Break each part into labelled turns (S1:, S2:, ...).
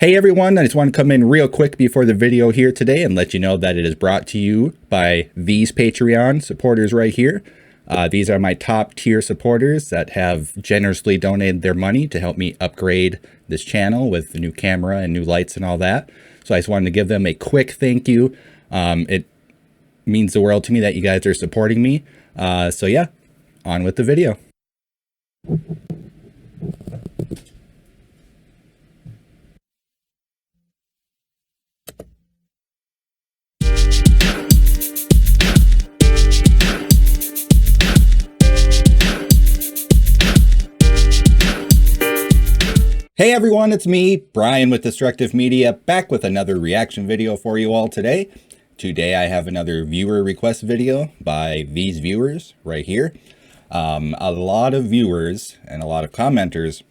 S1: Hey everyone, I just want to come in real quick before the video here today and let you know that it is brought to you by these Patreon supporters right here. These are my top tier supporters that have generously donated their money to help me upgrade this channel with the new camera and new lights and all that. So I just wanted to give them a quick thank you. It means the world to me that you guys are supporting me. So yeah, on with the video. Hey everyone, it's me, Brian with Destructive Media, back with another reaction video for you all today. Today I have another viewer request video by these viewers right here. A lot of viewers and a lot of commenters,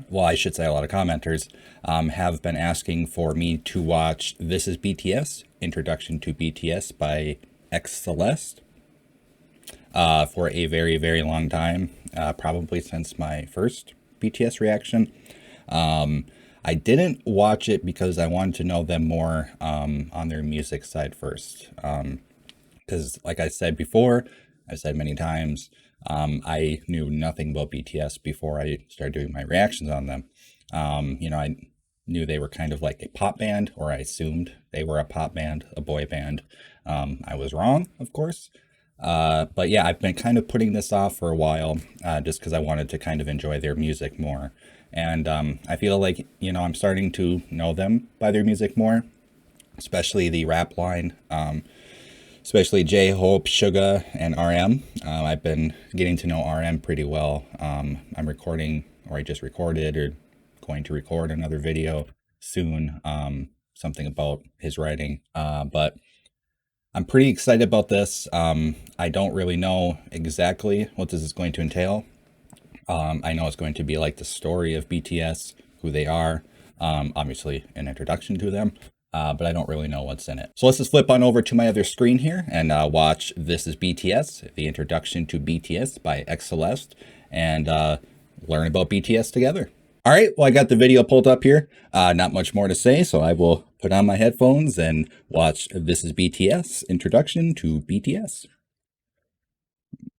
S1: well I should say a lot of commenters, have been asking for me to watch This Is BTS, Introduction to BTS by xCeleste, for a very, very long time, probably since my first BTS reaction. I didn't watch it because I wanted to know them more on their music side first. Because like I said before, I've said many times, I knew nothing about BTS before I started doing my reactions on them. You know, I knew they were kind of like a pop band, or I assumed they were a pop band, a boy band. I was wrong, of course. But yeah, I've been kind of putting this off for a while, just because I wanted to kind of enjoy their music more. And I feel like, you know, I'm starting to know them by their music more, especially the rap line, especially J-Hope, Suga, and RM. I've been getting to know RM pretty well. I'm recording, or I just recorded, or going to record another video soon, something about his writing. But I'm pretty excited about this. I don't really know exactly what this is going to entail. I know it's going to be like the story of BTS, who they are, obviously an introduction to them, but I don't really know what's in it. So let's just flip on over to my other screen here and watch This Is BTS, the Introduction to BTS by xCeleste, and learn about BTS together. All right, well, I got the video pulled up here. Not much more to say, so I will put on my headphones and watch This Is BTS, Introduction to BTS.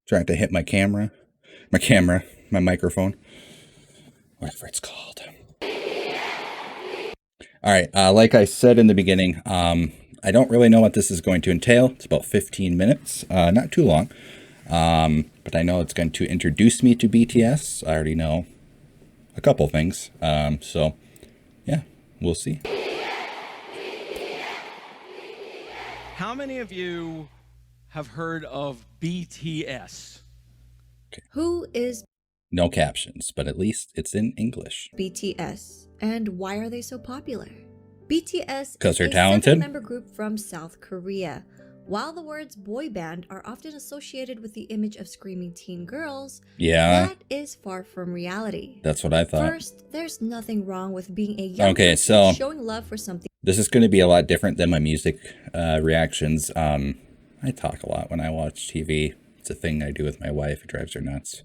S1: Trying to hit my microphone, whatever it's called. All right, like I said in the beginning, I don't really know what this is going to entail. It's about 15 minutes, not too long, but I know it's going to introduce me to BTS. I already know a couple things, so yeah, we'll see.
S2: How many of you have heard of BTS?
S1: Okay.
S3: Who is
S1: No captions, but at least it's in English.
S3: BTS and why are they so popular? BTS
S1: Because
S3: is
S1: they're
S3: a
S1: talented?
S3: 7-member group from South Korea. While the words boy band are often associated with the image of screaming teen girls,
S1: Yeah,
S3: that is far from reality.
S1: that's what I thought.
S3: First, there's nothing wrong with being a young
S1: Okay,
S3: person
S1: so
S3: showing love for something.
S1: This is going to be a lot different than my music reactions. I talk a lot when I watch TV. It's a thing I do with my wife. It drives her nuts.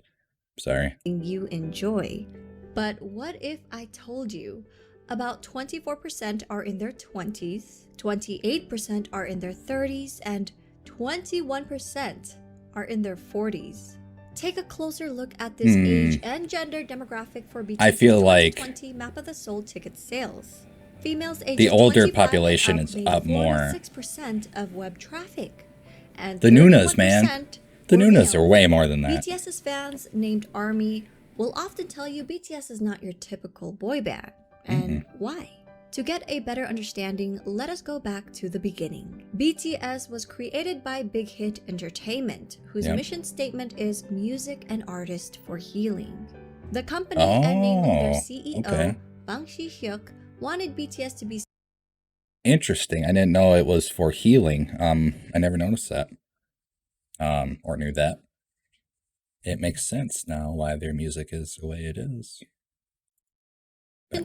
S1: Sorry.
S3: You enjoy. But what if I told you about 24% are in their 20s, 28% are in their 30s, and 21% are in their 40s? Take a closer look at this age and gender demographic for BTS
S1: I feel like
S3: 2020 map of the sold ticket sales. Females ages
S1: the older
S3: 25
S1: population
S3: and up
S1: is
S3: made
S1: up more.
S3: 46% of web traffic. And
S1: The Nunas, man.
S3: 31%
S1: The
S3: were
S1: Nunas
S3: male.
S1: are way more than that.
S3: BTS's fans, named ARMY, will often tell you BTS is not your typical boy band. And why? To get a better understanding, let us go back to the beginning. BTS was created by Big Hit Entertainment, whose mission statement is music and artist for healing. The company and namely their CEO, Bang Si-hyuk, wanted BTS to be
S1: Interesting. I didn't know it was for healing. I never noticed that. Or knew that. It makes sense now why their music is the way it is.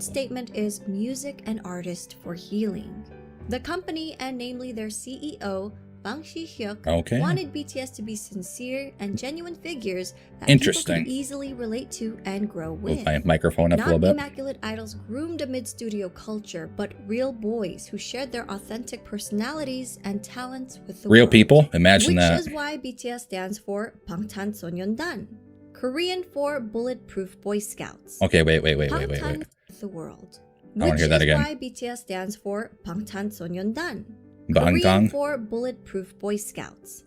S3: statement is music and artist for healing. The company and namely their CEO Bang Si-hyuk,
S1: Okay.
S3: wanted BTS to be sincere and genuine figures that
S1: Interesting.
S3: people could easily relate to and grow
S1: Move
S3: with.
S1: my microphone up a
S3: Not
S1: little bit.
S3: immaculate idols groomed amid studio culture, but real boys who shared their authentic personalities and talents with the
S1: Real
S3: world.
S1: people? Imagine
S3: Which
S1: that.
S3: is why BTS stands for 방탄소년단, Korean for Bulletproof Boy Scouts.
S1: Okay, wait.
S3: 방탄 with the world.
S1: I wanna
S3: Which
S1: hear that
S3: is
S1: again.
S3: why BTS stands for 방탄소년단,
S1: Bangtan?
S3: Korean for Bulletproof Boy Scouts.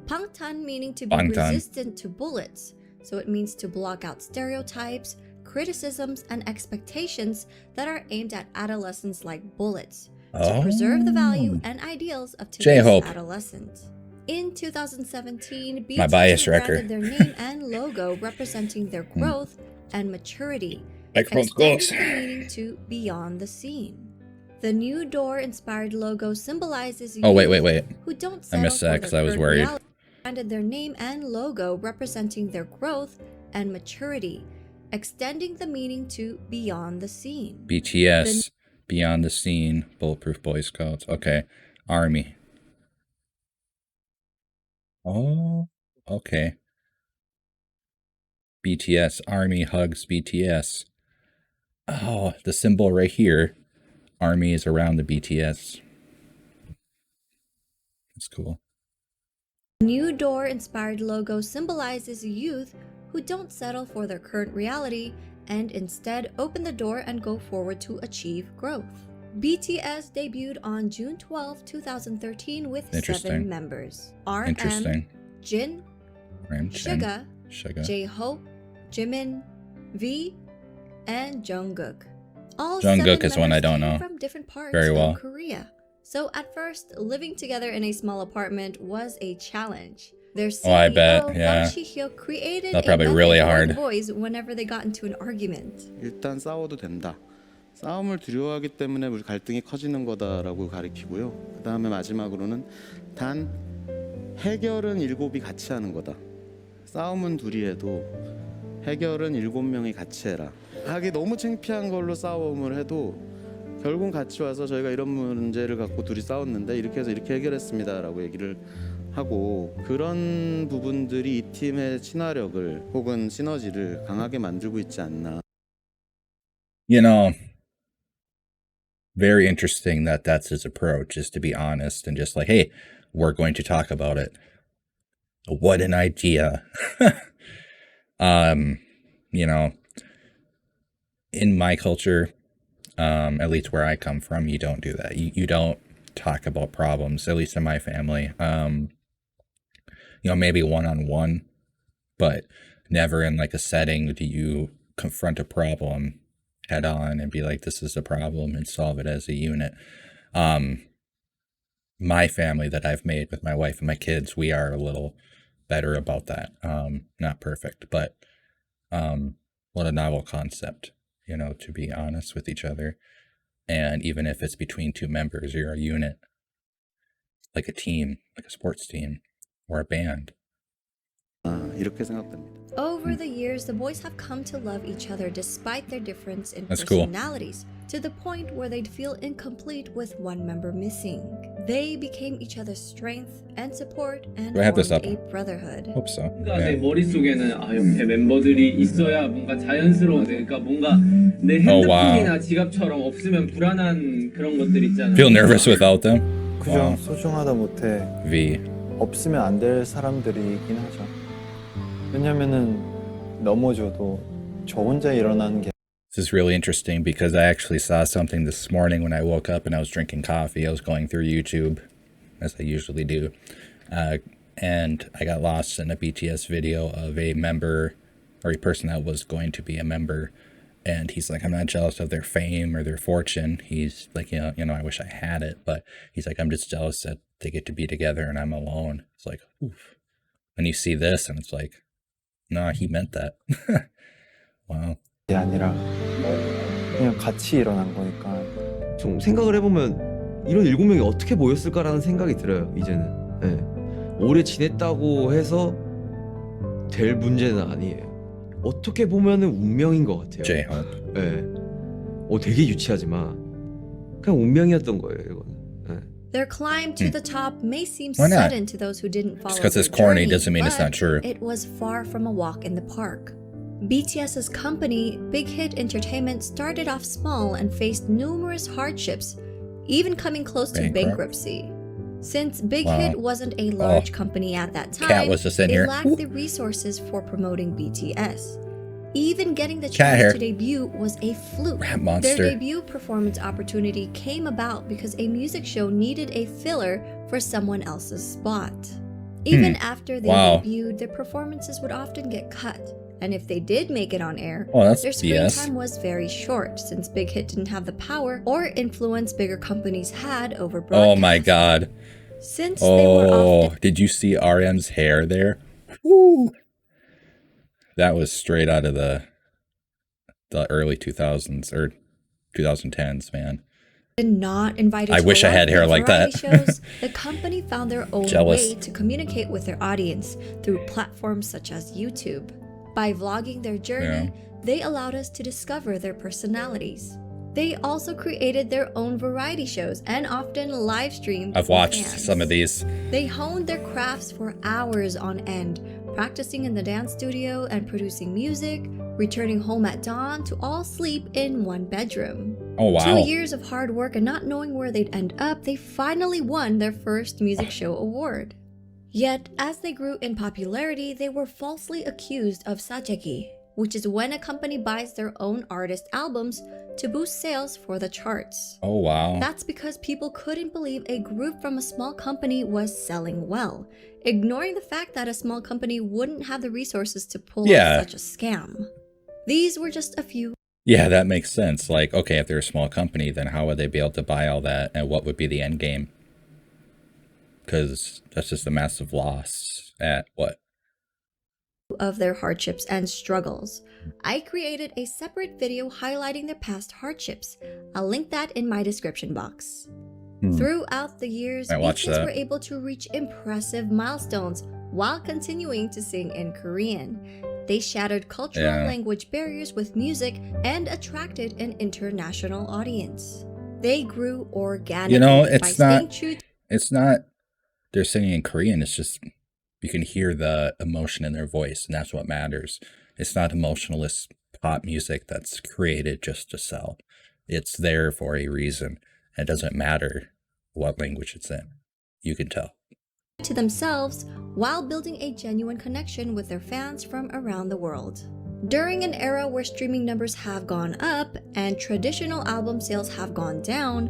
S3: Bangtan meaning to be
S1: Bangtan.
S3: resistant to bullets, so it means to block out stereotypes, criticisms, and expectations that are aimed at adolescents like bullets, to preserve the value and ideals of today's
S1: J-Hope.
S3: adolescents. In 2017,
S1: My
S3: BTS
S1: bias
S3: rebranded
S1: record.
S3: their name and logo representing their growth and maturity,
S1: Microphone's
S3: extending
S1: close.
S3: the meaning to beyond the scene. The new door-inspired logo symbolizes
S1: Oh, wait.
S3: youth who don't
S1: I
S3: settle
S1: missed
S3: for
S1: that
S3: their
S1: 'cause I was
S3: current
S1: worried.
S3: reality. Branded their name and logo representing their growth and maturity, extending the meaning to beyond the scene.
S1: BTS, Beyond the Scene, Bulletproof Boy Scouts. Okay. Army. Oh, okay. BTS, Army hugs BTS. Oh, the symbol right here. Army is around the BTS. That's cool.
S3: The new door-inspired logo symbolizes youth who don't settle for their current reality and instead open the door and go forward to achieve growth. BTS debuted on June 12, 2013 with 7 members. RM,
S1: Interesting.
S3: Jin, Suga, J-Hope, Jimin, V, and Jungkook. All
S1: Jungkook
S3: 7
S1: is one I
S3: members
S1: don't
S3: came
S1: know
S3: from different parts
S1: very well.
S3: of Korea. So at first, living together in a small apartment was a challenge. Their CEO,
S1: I bet, yeah.
S3: Bang Si-hyuk, created
S1: That's
S3: a
S1: probably
S3: method
S1: really
S3: for
S1: hard.
S3: the boys whenever they got into an argument.
S4: 일단 싸워도 된다. 싸움을 두려워하기 때문에 우리 갈등이 커지는 거다라고 가리키고요. 그다음에 마지막으로는 단 해결은 7이 같이 하는 거다. 싸움은 둘이 해도 해결은 7명이 같이 해라. 하기 너무 창피한 걸로 싸움을 해도 결국 같이 와서 저희가 이런 문제를 갖고 둘이 싸웠는데 이렇게 해서 이렇게 해결했습니다라고 얘기를 하고 그런 부분들이 이 팀의 친화력을 혹은 시너지를 강하게 만들고 있지 않나.
S1: You know, very interesting that that's his approach, is to be honest and just like, hey, we're going to talk about it. What an idea. You know, in my culture, at least where I come from, you don't do that. You don't talk about problems, at least in my family. You know, maybe one-on-one, but never in like a setting do you confront a problem head on and be like, this is the problem, and solve it as a unit. My family that I've made with my wife and my kids, we are a little better about that. Not perfect, but what a novel concept, you know, to be honest with each other. And even if it's between 2 members, you're a unit, like a team, like a sports team or a band.
S4: 이렇게 생각됩니다.
S3: Over the years, the boys have come to love each other despite their difference in
S1: That's cool.
S3: personalities, to the point where they'd feel incomplete with one member missing. They became each other's strength and support and
S1: Do I have this
S3: formed
S1: up?
S3: a brotherhood.
S1: Hope so.
S5: 내
S1: Yeah.
S5: 머릿속에는 옆에 멤버들이 있어야 뭔가 자연스러운, 그러니까 뭔가 내
S1: Oh, wow.
S5: 핸드폰이나 지갑처럼 없으면 불안한 그런 것들 있잖아요.
S1: Feel nervous without them?
S6: 그죠.
S1: Wow.
S6: 소중하다 못해
S1: V.
S6: 없으면 안 될 사람들이긴 하죠. 왜냐면은 넘어져도 저 혼자 일어나는 게
S1: This is really interesting because I actually saw something this morning when I woke up and I was drinking coffee. I was going through YouTube, as I usually do. And I got lost in a BTS video of a member or a person that was going to be a member. And he's like, I'm not jealous of their fame or their fortune. He's like, you know, I wish I had it. But he's like, I'm just jealous that they get to be together and I'm alone. It's like, oof. And you see this and it's like, no, he meant that. Wow.
S6: 아니라 그냥 같이 일어난 거니까.
S7: 좀 생각을 해보면 이런 7명이 어떻게 모였을까라는 생각이 들어요. 이제는. 네. 오래 지냈다고 해서 될 문제는 아니에요. 어떻게 보면은 운명인 것 같아요.
S1: J-Hope.
S7: 네. 되게 유치하지만 그냥 운명이었던 거예요. 이거는. 네.
S3: Their climb to the top may seem
S1: Why not?
S3: sudden to those who didn't follow
S1: Just because it's
S3: their
S1: corny
S3: journey,
S1: doesn't mean it's
S3: but
S1: not true.
S3: It was far from a walk in the park. BTS's company, Big Hit Entertainment, started off small and faced numerous hardships, even coming close to
S1: Bankrupt?
S3: bankruptcy. Since Big
S1: Wow.
S3: Hit wasn't a large company at that
S1: Cat
S3: time,
S1: was just in
S3: they
S1: here.
S3: lacked
S1: Ooh.
S3: the resources for promoting BTS. Even getting the
S1: Cat
S3: chance
S1: hair.
S3: to debut was a fluke.
S1: Rat
S3: Their
S1: monster.
S3: debut performance opportunity came about because a music show needed a filler for someone else's spot. Even after they
S1: Wow.
S3: debuted, their performances would often get cut. And if they did make it on air,
S1: Oh, that's
S3: their screen
S1: BS.
S3: time was very short since Big Hit didn't have the power or influence bigger companies had over broadcast.
S1: Oh my god.
S3: Since they were
S1: Oh,
S3: often
S1: did you see RM's hair there? Woo. That was straight out of the early 2000s or 2010s, man.
S3: not invited
S1: I
S3: to
S1: wish
S3: a
S1: I
S3: lot
S1: had
S3: of
S1: hair
S3: big
S1: like that.
S3: variety shows, the company found their own
S1: Jealous.
S3: way to communicate with their audience through platforms such as YouTube. By vlogging their journey, they allowed us to discover their personalities. They also created their own variety shows and often live streamed.
S1: I've
S3: for
S1: watched
S3: fans.
S1: some of these.
S3: They honed their crafts for hours on end, practicing in the dance studio and producing music, returning home at dawn to all sleep in one bedroom.
S1: Oh wow.
S3: 2 years of hard work and not knowing where they'd end up, they finally won their first music show award. Yet, as they grew in popularity, they were falsely accused of sajegi, which is when a company buys their own artist albums to boost sales for the charts.
S1: Oh wow.
S3: That's because people couldn't believe a group from a small company was selling well, ignoring the fact that a small company wouldn't have the resources to pull
S1: Yeah.
S3: off such a scam. These were just a few
S1: Yeah, that makes sense. Like, okay, if they're a small company, then how would they be able to buy all that, and what would be the end game? Because that's just a massive loss at what?
S3: of their hardships and struggles. I created a separate video highlighting their past hardships. I'll link that in my description box. Throughout the years,
S1: Might watch
S3: BTS
S1: that.
S3: were able to reach impressive milestones while continuing to sing in Korean. They shattered cultural and language barriers with music and attracted an international audience. They grew organically
S1: You know,
S3: by
S1: it's
S3: staying
S1: not.
S3: true
S1: It's not. They're singing in Korean. It's just you can hear the emotion in their voice, and that's what matters. It's not emotionless pop music that's created just to sell. It's there for a reason. It doesn't matter what language it's in. You can tell.
S3: to themselves while building a genuine connection with their fans from around the world. During an era where streaming numbers have gone up and traditional album sales have gone down,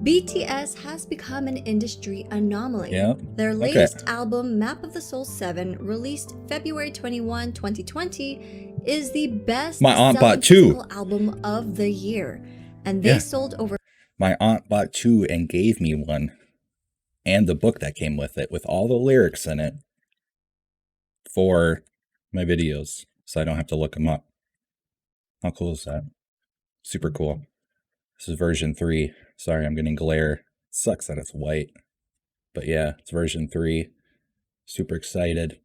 S3: BTS has become an industry anomaly.
S1: Yeah.
S3: Their latest album, Map of the Soul 7, released February 21, 2020, is the best
S1: My aunt
S3: selling
S1: bought two.
S3: physical album of the year, and they
S1: Yeah.
S3: sold over
S1: My aunt bought two and gave me one, and the book that came with it, with all the lyrics in it, for my videos, so I don't have to look them up. How cool is that? Super cool. This is version 3. Sorry, I'm getting glare. Sucks that it's white. But yeah, it's version 3. Super excited.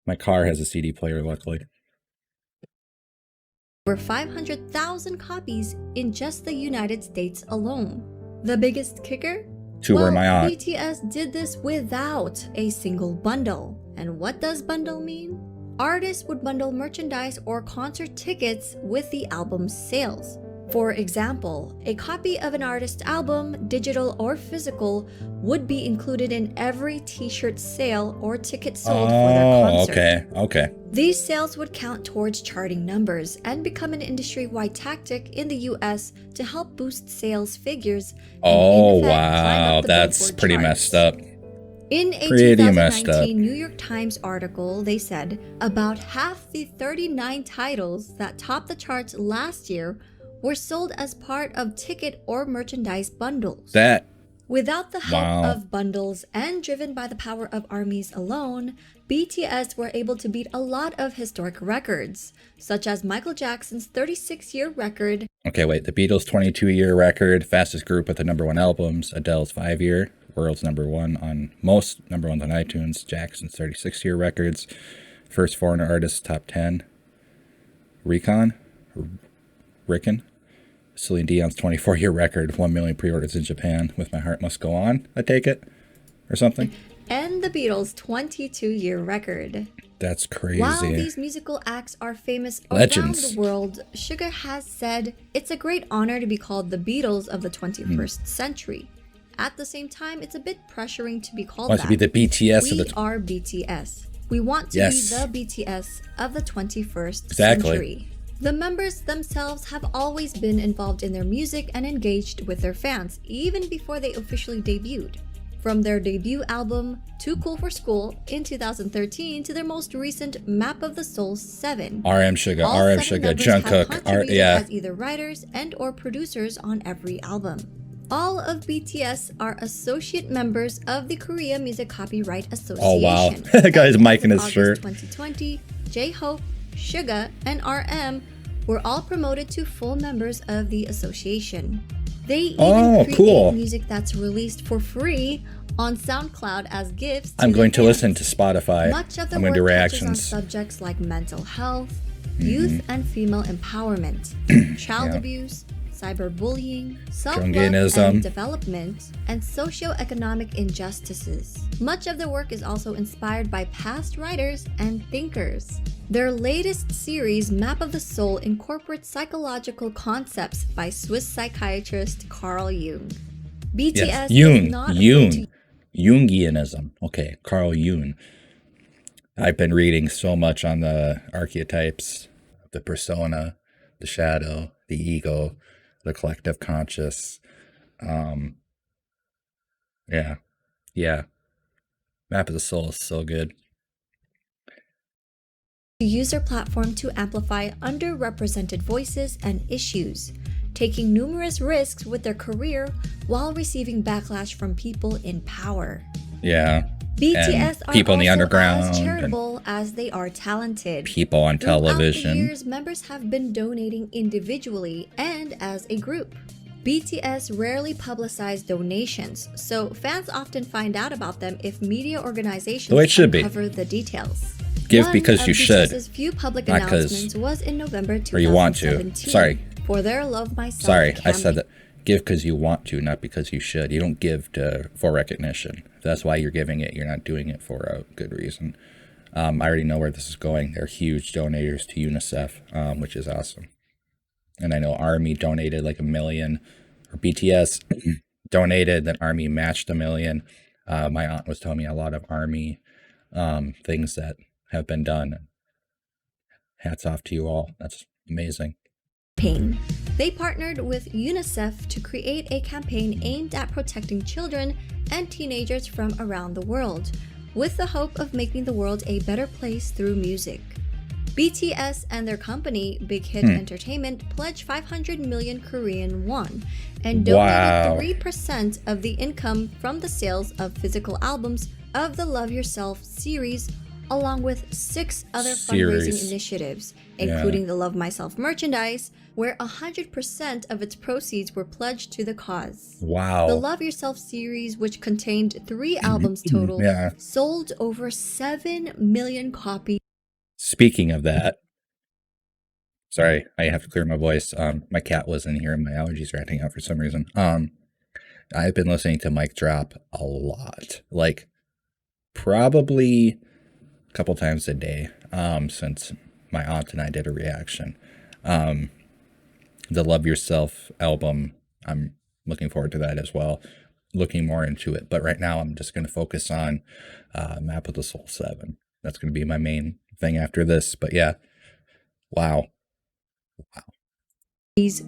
S1: My car has a CD player, luckily.
S3: over 500,000 copies in just the United States alone. The biggest kicker?
S1: Two were my aunt.
S3: BTS did this without a single bundle. And what does bundle mean? Artists would bundle merchandise or concert tickets with the album's sales. For example, a copy of an artist's album, digital or physical, would be included in every t-shirt sale or ticket sold for their concert.
S1: Okay.
S3: These sales would count towards charting numbers and become an industry-wide tactic in the US to help boost sales figures. And
S1: Oh,
S3: in effect, climb
S1: wow.
S3: up the
S1: That's
S3: Billboard
S1: pretty
S3: charts.
S1: messed up.
S3: In a
S1: Pretty messed
S3: 2019
S1: up.
S3: New York Times article, they said about half the 39 titles that topped the charts last year were sold as part of ticket or merchandise bundles.
S1: That,
S3: Without the help
S1: Wow.
S3: of bundles and driven by the power of armies alone, BTS were able to beat a lot of historic records, such as Michael Jackson's 36-year record
S1: okay, wait. The Beatles' 22-year record, fastest group with the #1 albums. Adele's 5-year, world's #1 on most #1s on iTunes. Jackson's 36-year records, first foreign artist top 10. Rickon, Celine Dion's 24-year record, 1 million pre-orders in Japan with My Heart Must Go On, I take it, or something.
S3: And the Beatles' 22-year record.
S1: That's crazy.
S3: While these musical acts are famous
S1: Legends.
S3: around the world, Suga has said it's a great honor to be called the Beatles of the 21st century. At the same time, it's a bit pressuring to be called
S1: Wants
S3: that.
S1: to be the BTS
S3: We
S1: of the...
S3: are BTS. We want to
S1: Yes.
S3: be the BTS of the 21st
S1: Exactly.
S3: century. The members themselves have always been involved in their music and engaged with their fans, even before they officially debuted. From their debut album, Too Cool for School, in 2013 to their most recent Map of the Soul 7.
S1: RM Suga,
S3: All
S1: RM
S3: 7
S1: Suga,
S3: members have
S1: Jungkook,
S3: contributed
S1: yeah.
S3: as either writers and or producers on every album. All of BTS are associate members of the Korea Music Copyright Association.
S1: Oh, wow. That guy's mic in his
S3: August
S1: shirt.
S3: 2020, J-Hope, Suga, and RM were all promoted to full members of the association. They even create
S1: cool.
S3: music that's released for free on SoundCloud as gifts to
S1: I'm
S3: their
S1: going to
S3: fans.
S1: listen to Spotify.
S3: Much of the
S1: I'm going to do
S3: work touches on
S1: reactions.
S3: subjects like mental health, youth and female empowerment, child
S1: Yeah.
S3: abuse, cyberbullying, self-love
S1: Jungianism.
S3: and development, and socio-economic injustices. Much of the work is also inspired by past writers and thinkers. Their latest series, Map of the Soul, incorporates psychological concepts by Swiss psychiatrist Carl Jung. BTS
S1: Yes.
S3: is
S1: Jung.
S3: not afraid
S1: Jung.
S3: to
S1: Jungianism. Okay, Carl Jung. I've been reading so much on the archetypes, the persona, the shadow, the ego, the collective conscious. Yeah. Map of the Soul is so good.
S3: use their platform to amplify underrepresented voices and issues, taking numerous risks with their career while receiving backlash from people in power.
S1: Yeah.
S3: BTS
S1: And people
S3: are
S1: in the
S3: also
S1: underground
S3: as
S1: and
S3: charitable as they are talented.
S1: People on television.
S3: Throughout the years, members have been donating individually and as a group. BTS rarely publicize donations, so fans often find out about them if media organizations
S1: The way it should be.
S3: uncover the details.
S1: Give
S3: One
S1: because
S3: of
S1: you should,
S3: BTS's few public
S1: not 'cause-
S3: announcements was in November 2017
S1: or you want to. Sorry.
S3: for their Love Myself
S1: Sorry, I
S3: campaign.
S1: said that. Give because you want to, not because you should. You don't give for recognition. If that's why you're giving it, you're not doing it for a good reason. I already know where this is going. They're huge donators to UNICEF, which is awesome. And I know ARMY donated like $1 million, or BTS donated, then ARMY matched $1 million. My aunt was telling me a lot of ARMY things that have been done. Hats off to you all. That's amazing.
S3: They partnered with UNICEF to create a campaign aimed at protecting children and teenagers from around the world, with the hope of making the world a better place through music. BTS and their company, Big Hit Entertainment, pledged 500 million Korean won and donated
S1: Wow.
S3: 3% of the income from the sales of physical albums of the Love Yourself series, along with 6 other fundraising
S1: Series.
S3: initiatives,
S1: Yeah.
S3: including the Love Myself merchandise, where 100% of its proceeds were pledged to the cause.
S1: Wow.
S3: The Love Yourself series, which contained 3 albums total,
S1: Yeah.
S3: sold over 7 million copies.
S1: Speaking of that, sorry, I have to clear my voice. My cat was in here and my allergies are acting out for some reason. I've been listening to Mic Drop a lot, like probably a couple times a day, since my aunt and I did a reaction. The Love Yourself album, I'm looking forward to that as well, looking more into it. But right now I'm just going to focus on Map of the Soul 7. That's going to be my main thing after this. But yeah, wow.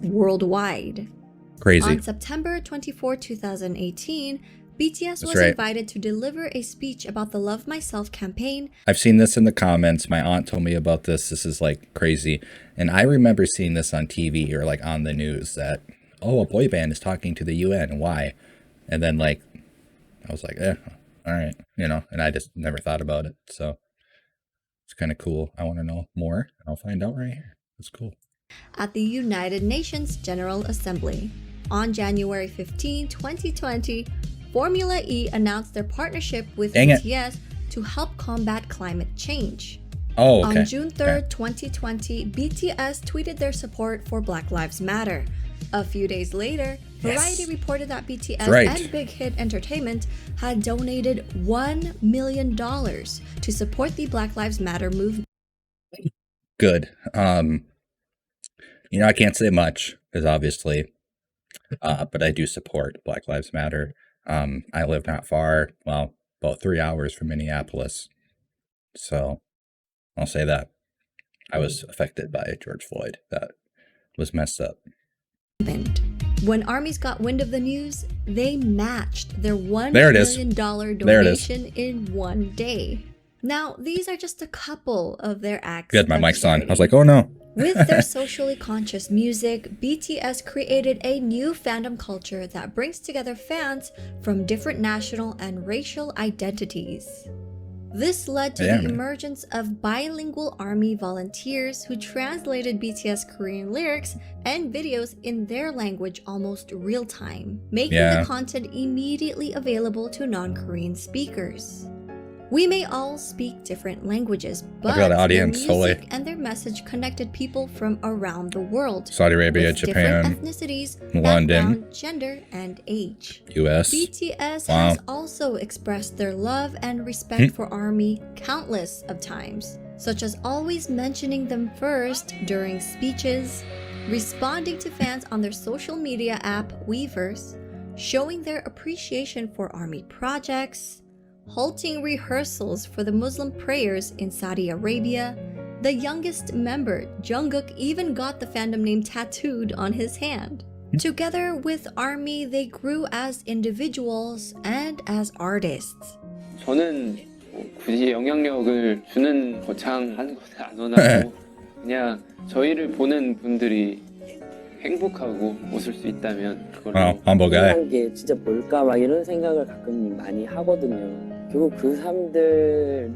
S3: Worldwide.
S1: Crazy.
S3: On September 24, 2018, BTS was
S1: right.
S3: invited to deliver a speech about the Love Myself campaign.
S1: I've seen this in the comments. My aunt told me about this. This is like crazy. And I remember seeing this on TV or like on the news that, oh, a boy band is talking to the UN. Why? And then like, I was like, all right, and I just never thought about it. So it's kind of cool. I want to know more. I'll find out right here. It's cool.
S3: At the United Nations General Assembly. On January 15, 2020, Formula E announced their partnership with
S1: Dang it.
S3: BTS to help combat climate change.
S1: Oh, okay.
S3: On June 3rd,
S1: Okay.
S3: 2020, BTS tweeted their support for Black Lives Matter, A few days later, Variety
S1: Yes.
S3: reported that BTS
S1: That's right.
S3: and Big Hit Entertainment had donated $1 million to support the Black Lives Matter movement.
S1: Good. You know, I can't say much because obviously, but I do support Black Lives Matter. I live not far, well, about 3 hours from Minneapolis. So I'll say that. I was affected by George Floyd. That was messed up.
S3: When armies got wind of the news, they matched their $1
S1: There it is.
S3: million
S1: There it is.
S3: donation in one day. Now, these are just a couple of their acts.
S1: Good, my
S3: of
S1: mic's on. I
S3: charity.
S1: was like, oh no.
S3: With their socially conscious music, BTS created a new fandom culture that brings together fans from different national and racial identities. This led to
S1: Yeah,
S3: the
S1: man.
S3: emergence of bilingual army volunteers who translated BTS Korean lyrics and videos in their language almost real time, making
S1: Yeah.
S3: the content immediately available to non-Korean speakers. We may all speak different languages, but
S1: at the
S3: their
S1: audience, holy.
S3: music and their message connected people from around the world.
S1: Saudi Arabia,
S3: with
S1: Japan,
S3: different ethnicities,
S1: London.
S3: background, gender, and age.
S1: US.
S3: BTS
S1: Wow.
S3: has also expressed their love and respect for ARMY countless of times, such as always mentioning them first during speeches, responding to fans on their social media app Weverse, showing their appreciation for ARMY projects, halting rehearsals for the Muslim prayers in Saudi Arabia. The youngest member, Jungkook, even got the fandom name tattooed on his hand. Together with ARMY, they grew as individuals and as artists.
S5: 저는 뭐 굳이 영향력을 주는 거창한 것은 안 원하고 그냥 저희를 보는 분들이 행복하고 웃을 수 있다면 그걸로
S1: Wow, humble guy.
S8: 한 게 진짜 뭘까 막 이런 생각을 가끔 많이 하거든요. 결국 그 사람들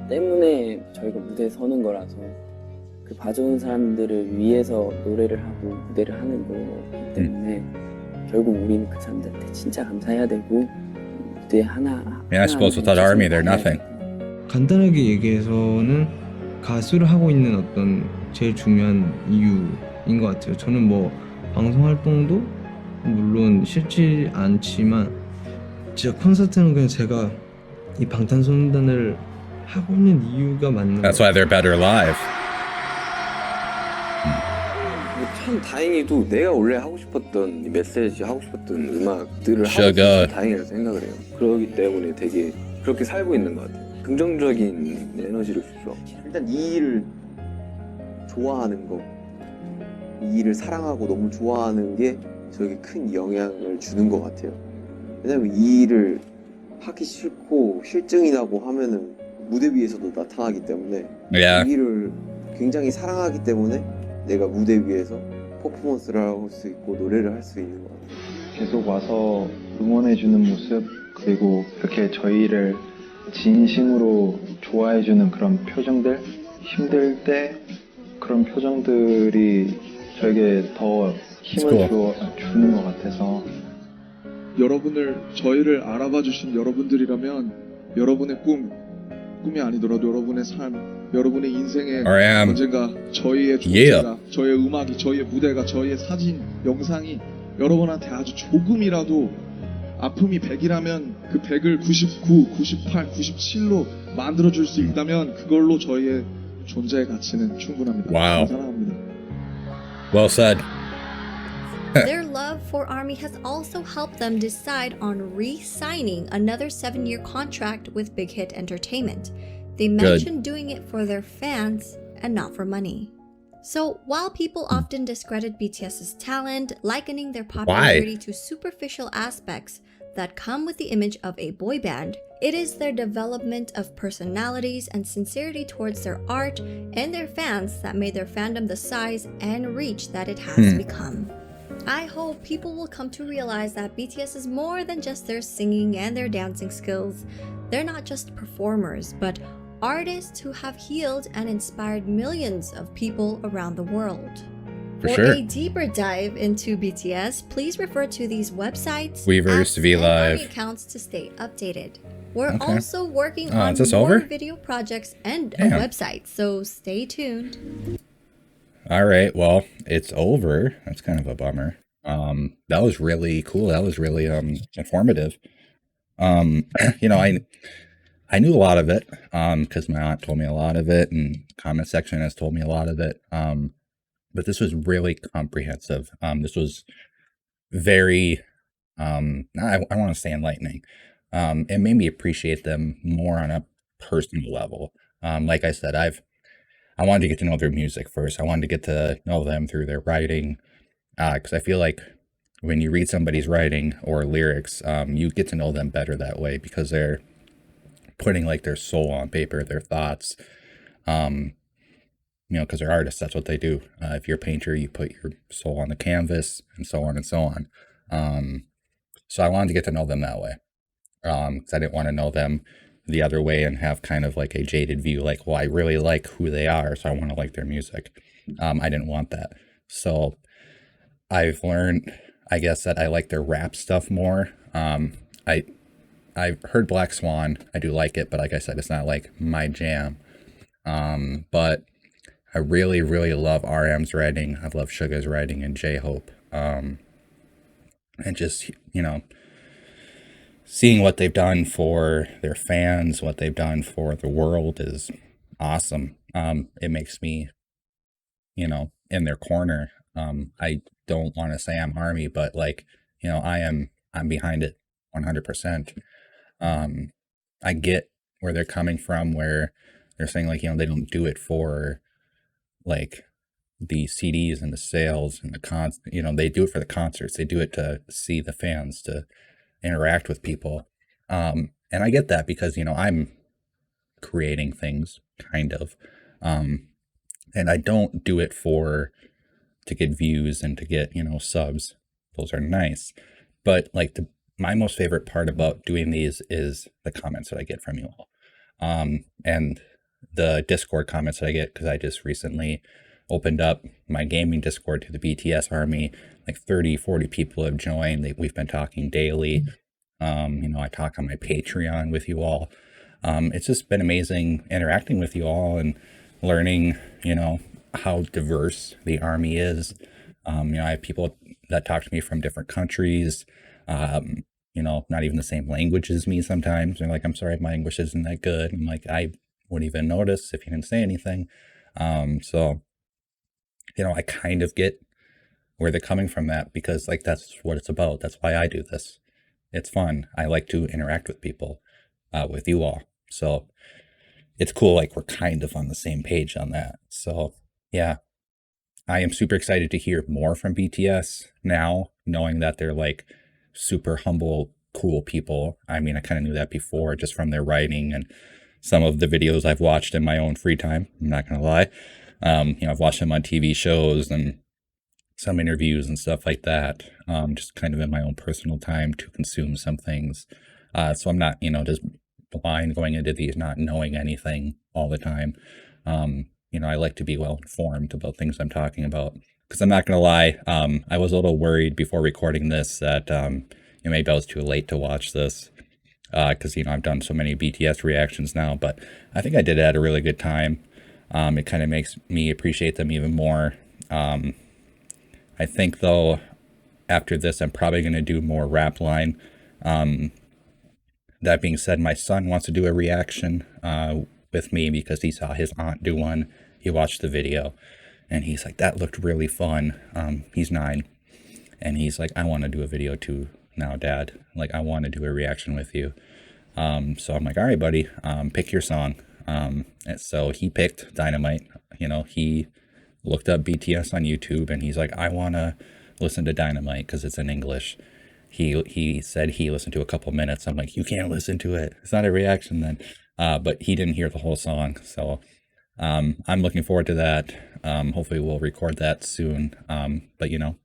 S8: 때문에 저희가 무대에 서는 거라서 그 봐주는 사람들을 위해서 노래를 하고 무대를 하는 거기 때문에 결국 우리는 그 사람들한테 진짜 감사해야 되고 무대 하나
S1: Yeah, I suppose without ARMY, they're nothing.
S9: 간단하게 얘기해서는 가수를 하고 있는 어떤 제일 중요한 이유인 것 같아요. 저는 뭐 방송 활동도 물론 싫지 않지만 진짜 콘서트는 그냥 제가 이 방탄소년단을 하고 있는 이유가 맞는 것
S1: That's why they're better live.
S10: 참 다행히도 내가 원래 하고 싶었던 이 메시지 하고 싶었던 음악들을 하고
S1: Sugar.
S10: 있어서 다행이라고 생각을 해요. 그러기 때문에 되게 그렇게 살고 있는 것 같아요. 긍정적인 에너지를 주죠. 일단 이 일을 좋아하는 거, 이 일을 사랑하고 너무 좋아하는 게 저에게 큰 영향을 주는 것 같아요. 왜냐면 이 일을 하기 싫고 실증이 나고 하면은 무대 위에서도 나타나기 때문에
S1: Yeah.
S10: 이 일을 굉장히 사랑하기 때문에 내가 무대 위에서 퍼포먼스를 할 수 있고 노래를 할 수 있는 것 같아요.
S6: 계속 와서 응원해주는 모습, 그리고 이렇게 저희를 진심으로 좋아해주는 그런 표정들, 힘들 때 그런 표정들이 저에게 더 힘을 주는 것 같아서
S11: 여러분을 저희를 알아봐 주신 여러분들이라면 여러분의 꿈이 아니더라도 여러분의 삶, 여러분의 인생에
S1: RM.
S11: 언젠가 저희의 존재가, 저희의 음악이, 저희의 무대가, 저희의 사진, 영상이 여러분한테 아주 조금이라도 아픔이 100이라면 그 100을 99, 98, 97로 만들어줄 수 있다면 그걸로 저희의 존재의 가치는 충분합니다.
S1: Wow.
S11: 사랑합니다.
S1: Well said.
S3: Their love for ARMY has also helped them decide on re-signing another 7-year contract with Big Hit Entertainment. They mentioned doing it for their fans and not for money. So while people often discredit BTS's talent, likening their popularity to superficial aspects that come with the image of a boy band, it is their development of personalities and sincerity towards their art and their fans that made their fandom the size and reach that it has become. I hope people will come to realize that BTS is more than just their singing and their dancing skills. They're not just performers, but artists who have healed and inspired millions of people around the world.
S1: For
S3: For
S1: sure.
S3: a deeper dive into BTS, please refer to these websites,
S1: Weverse,
S3: apps,
S1: V
S3: and
S1: Live.
S3: ARMY accounts to stay updated. We're
S1: Okay.
S3: also working
S1: Oh,
S3: on
S1: is this
S3: more
S1: over?
S3: video projects and
S1: Damn.
S3: a website, so stay tuned.
S1: All right. Well, it's over. That's kind of a bummer. That was really cool. That was really informative. Um, you know, I knew a lot of it because my aunt told me a lot of it, and comment section has told me a lot of it. But this was really comprehensive. This was very I want to say enlightening. It made me appreciate them more on a personal level. Like I said, I wanted to get to know their music first. I wanted to get to know them through their writing, because I feel like when you read somebody's writing or lyrics, you get to know them better that way because they're putting like their soul on paper, their thoughts. You know, because they're artists, that's what they do. If you're a painter, you put your soul on the canvas, and so on and so on. So I wanted to get to know them that way, because I didn't want to know them the other way and have kind of like a jaded view, like, well, I really like who they are, so I want to like their music. I didn't want that. So I've learned, I guess, that I like their rap stuff more. I've heard Black Swan. I do like it, but like I said, it's not like my jam. But I really, really love RM's writing. I love Suga's writing and J-Hope. And just, you know, seeing what they've done for their fans, what they've done for the world is awesome. It makes me, you know, in their corner. I don't want to say I'm ARMY, but like, you know, I'm behind it 100%. I get where they're coming from, where they're saying like, you know, they don't do it for like the CDs and the sales and the you know, they do it for the concerts. They do it to see the fans, to interact with people. And I get that because, you know, I'm creating things kind of, and I don't do it to get views and to get, you know, subs. Those are nice. But like my most favorite part about doing these is the comments that I get from you all. And the Discord comments that I get, because I just recently opened up my gaming Discord to the BTS army. Like 30-40 people have joined. We've been talking daily. You know, I talk on my Patreon with you all. It's just been amazing interacting with you all and learning, you know, how diverse the army is. You know, I have people that talk to me from different countries, you know, not even the same language as me sometimes. They're like, I'm sorry, my English isn't that good. I'm like, I wouldn't even notice if you didn't say anything. So, you know, I kind of get where they're coming from that, because like, that's what it's about. That's why I do this. It's fun. I like to interact with people, with you all. So it's cool. Like we're kind of on the same page on that. So yeah, I am super excited to hear more from BTS now, knowing that they're like super humble, cool people. I mean, I kind of knew that before just from their writing and some of the videos I've watched in my own free time. I'm not going to lie. You know, I've watched them on TV shows and some interviews and stuff like that. Just kind of in my own personal time to consume some things. So I'm not, you know, just blind going into these, not knowing anything all the time. You know, I like to be well informed about things I'm talking about, because I'm not going to lie. I was a little worried before recording this that, you know, maybe I was too late to watch this, because, you know, I've done so many BTS reactions now, but I think I did it at a really good time. It kind of makes me appreciate them even more. I think though, after this, I'm probably going to do more rap line. That being said, my son wants to do a reaction, with me because he saw his aunt do one. He watched the video and he's like, that looked really fun. He's 9 and he's like, I want to do a video too now, Dad. Like, I want to do a reaction with you. So I'm like, all right, buddy, pick your song. And so he picked Dynamite. You know, he looked up BTS on YouTube and he's like, I want to listen to Dynamite because it's in English. He said he listened to a couple minutes. I'm like, you can't listen to it. It's not a reaction then. But he didn't hear the whole song. So I'm looking forward to that. Hopefully we'll record that soon. But you know,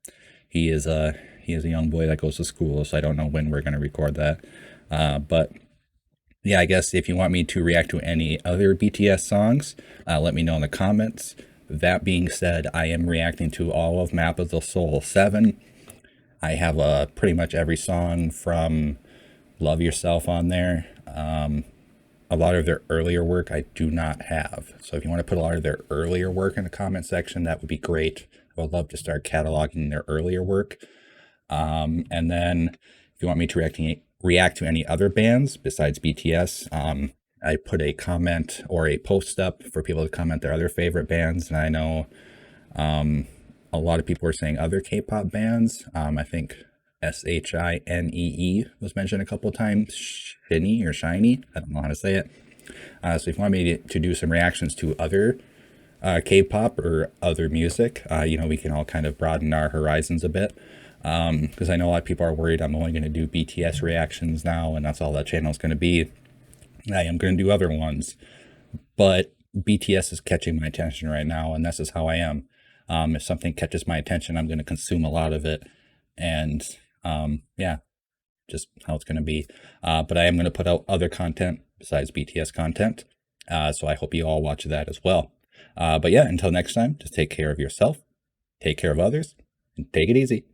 S1: he is a young boy that goes to school, so I don't know when we're going to record that. But yeah, I guess if you want me to react to any other BTS songs, let me know in the comments. That being said, I am reacting to all of Map of the Soul 7. I have pretty much every song from Love Yourself on there. a lot of their earlier work I do not have. So if you want to put a lot of their earlier work in the comment section, that would be great. I would love to start cataloging their earlier work. And then if you want me to react to any other bands besides BTS, I put a comment or a post up for people to comment their other favorite bands. And I know a lot of people are saying other K-pop bands. I think SHINEE was mentioned a couple of times. Shiny or Shiny, I don't know how to say it. So if you want me to do some reactions to other K-pop or other music, we can all kind of broaden our horizons a bit. Because I know a lot of people are worried I'm only going to do BTS reactions now, and that's all that channel is going to be. I am going to do other ones, but BTS is catching my attention right now, and this is how I am. If something catches my attention, I'm going to consume a lot of it, and yeah, just how it's going to be. But I am going to put out other content besides BTS content, so I hope you all watch that as well. But yeah, until next time, just take care of yourself, take care of others, and take it easy.